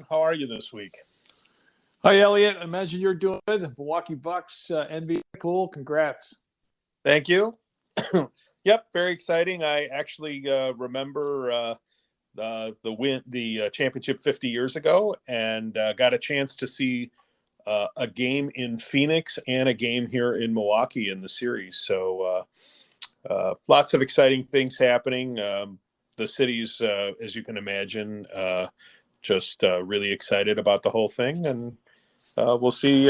How are you this week? Hi, Elliot. I imagine you're doing good. Milwaukee Bucks, NBA, cool. Congrats. Thank you. Yep, very exciting. I actually remember the championship 50 years ago, and got a chance to see a game in Phoenix and a game here in Milwaukee in the series. So lots of exciting things happening. The city's, as you can imagine, just really excited about the whole thing, and we'll see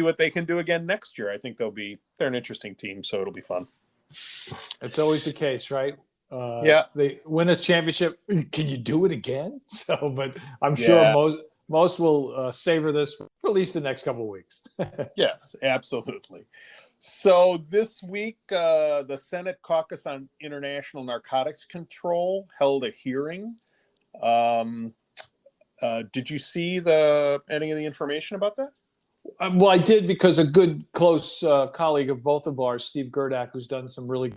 what they can do again next year. I think they're an interesting team, so it'll be fun. It's always the case, right? Yeah, they win a championship. Can you do it again? But I'm sure most will savor this for at least the next couple of weeks. Yes, absolutely. So this week, the Senate Caucus on International Narcotics Control held a hearing. Did you see any of the information about that? Well, I did, because a good close colleague of both of ours, Steve Gerdak, who's done some really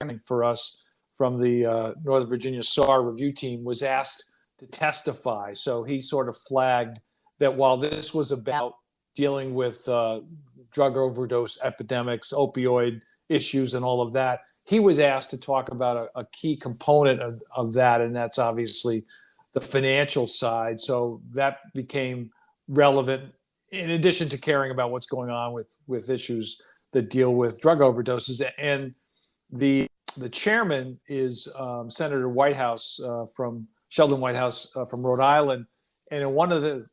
good for us from the Northern Virginia SAR review team, was asked to testify. So he sort of flagged that while this was about dealing with drug overdose epidemics, opioid issues, and all of that, he was asked to talk about a key component of that, and that's obviously the financial side. So that became relevant, in addition to caring about what's going on with issues that deal with drug overdoses. And the chairman is Senator Whitehouse from Sheldon Whitehouse from Rhode Island. And in one of the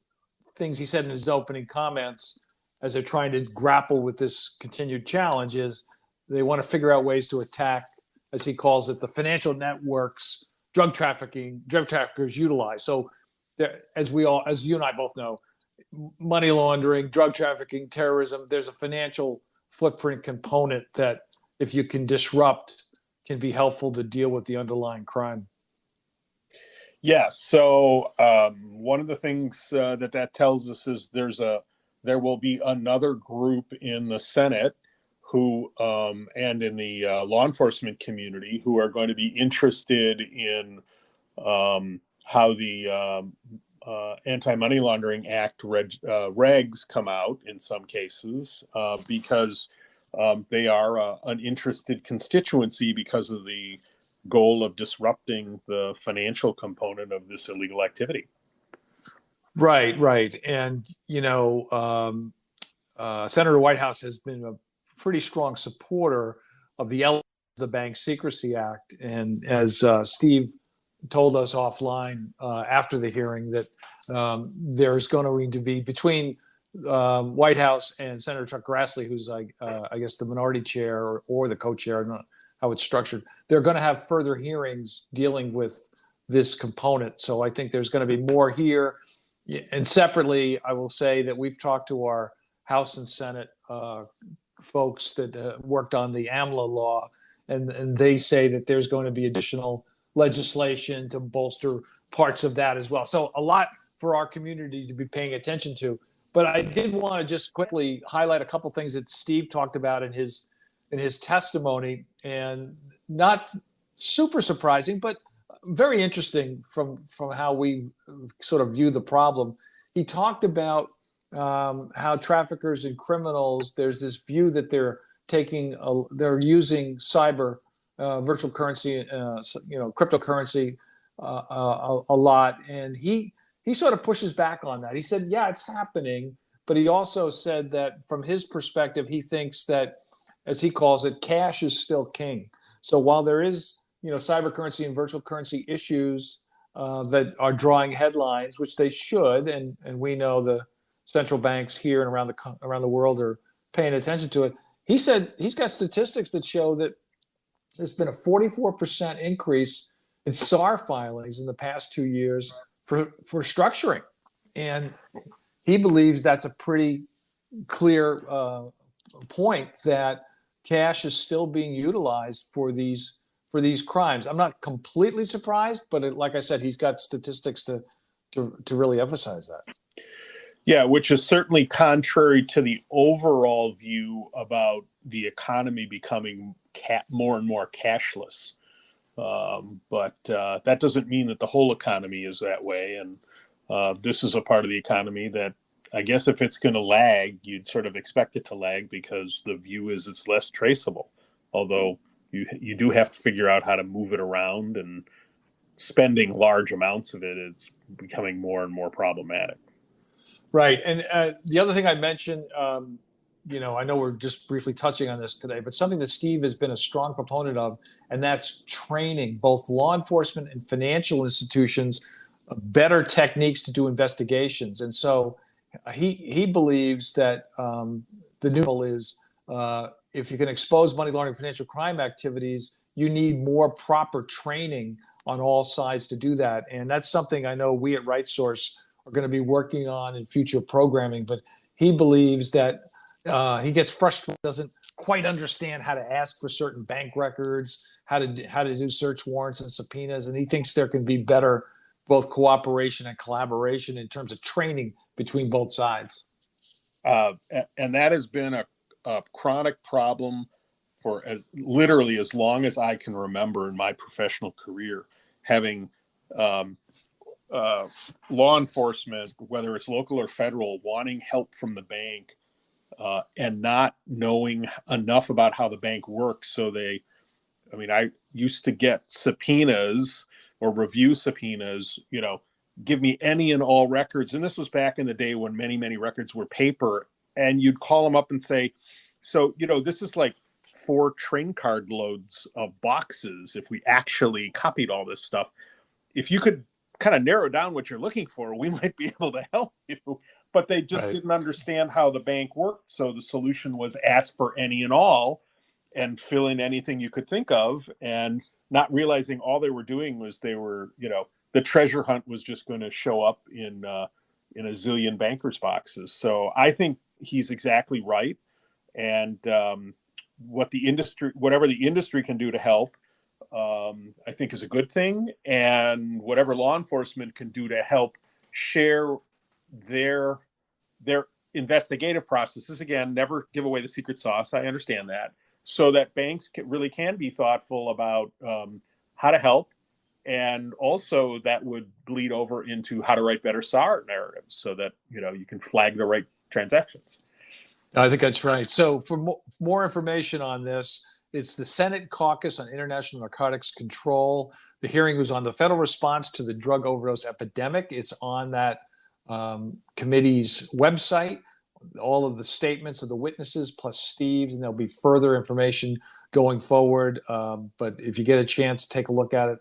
things he said in his opening comments, as they're trying to grapple with this continued challenge, is they want to figure out ways to attack, as he calls it, the financial networks drug traffickers utilize. So there, as you and I both know, money laundering, drug trafficking, terrorism, there's a financial footprint component that, if you can disrupt, can be helpful to deal with the underlying crime. Yes. So one of the things that tells us is there will be another group in the Senate who and in the law enforcement community who are going to be interested in how the Anti-Money Laundering Act regs come out in some cases, because they are an interested constituency because of the goal of disrupting the financial component of this illegal activity. Right. And, Senator Whitehouse has been a pretty strong supporter of the Bank Secrecy Act. And as Steve told us offline after the hearing, that there's going to be, between White House and Senator Chuck Grassley, who's I guess the minority chair or the co-chair, I don't know how it's structured, they're going to have further hearings dealing with this component. So I think there's going to be more here. And separately, I will say that we've talked to our House and Senate folks that worked on the AMLA law, and they say that there's going to be additional legislation to bolster parts of that as well. So a lot for our community to be paying attention to. But I did want to just quickly highlight a couple things that Steve talked about in his testimony, and not super surprising, but very interesting from how we sort of view the problem. He talked about how traffickers and criminals, there's this view that they're using cyber virtual currency, cryptocurrency a lot. And he sort of pushes back on that. He said, yeah, it's happening. But he also said that from his perspective, he thinks that, as he calls it, cash is still king. So while there is, cyber currency and virtual currency issues that are drawing headlines, which they should, and we know the central banks here and around the world are paying attention to it. He said he's got statistics that show that there's been a 44% increase in SAR filings in the past 2 years for structuring. And he believes that's a pretty clear point, that cash is still being utilized for these crimes. I'm not completely surprised, but like I said, he's got statistics to really emphasize that. Yeah, which is certainly contrary to the overall view about the economy becoming more and more cashless. But that doesn't mean that the whole economy is that way. And this is a part of the economy that I guess if it's going to lag, you'd sort of expect it to lag because the view is it's less traceable. Although you do have to figure out how to move it around, and spending large amounts of it is becoming more and more problematic. Right. And the other thing I mentioned, I know we're just briefly touching on this today, but something that Steve has been a strong proponent of, and that's training both law enforcement and financial institutions better techniques to do investigations. And so he believes that the new goal is if you can expose money laundering and financial crime activities, you need more proper training on all sides to do that. And that's something I know we at RightSource are going to be working on in future programming. But he believes that he gets frustrated, doesn't quite understand how to ask for certain bank records, how to do search warrants and subpoenas, and he thinks there can be better both cooperation and collaboration in terms of training between both sides. And that has been a chronic problem for literally as long as I can remember in my professional career, having law enforcement, whether it's local or federal, wanting help from the bank and not knowing enough about how the bank works. So I used to get subpoenas or review subpoenas, give me any and all records. And this was back in the day when many, many records were paper, and you'd call them up and say, so, this is like 4 train card loads of boxes. If we actually copied all this stuff, if you could kind of narrow down what you're looking for, we might be able to help you. But they just didn't understand how the bank worked. So the solution was ask for any and all and fill in anything you could think of, and not realizing all they were doing was the treasure hunt was just going to show up in a zillion bankers' boxes. So I think he's exactly right. And whatever the industry can do to help, I think is a good thing. And whatever law enforcement can do to help share their investigative processes, again, never give away the secret sauce. I understand that. So that banks really can be thoughtful about how to help. And also that would bleed over into how to write better SAR narratives so that, you can flag the right transactions. I think that's right. So for more information on this, it's the Senate Caucus on International Narcotics Control. The hearing was on the federal response to the drug overdose epidemic. It's on that committee's website, all of the statements of the witnesses plus Steve's, and there'll be further information going forward. But if you get a chance, take a look at it.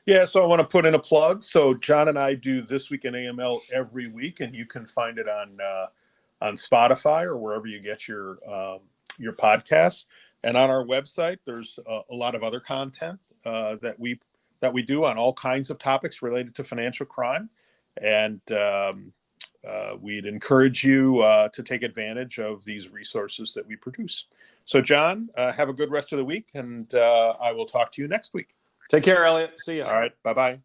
Yeah, so I want to put in a plug. So John and I do This Week in AML every week, and you can find it on Spotify or wherever you get your podcasts. And on our website, there's a lot of other content that we do on all kinds of topics related to financial crime. And we'd encourage you to take advantage of these resources that we produce. So, John, have a good rest of the week, and I will talk to you next week. Take care, Elliot. See you. All right. Bye-bye.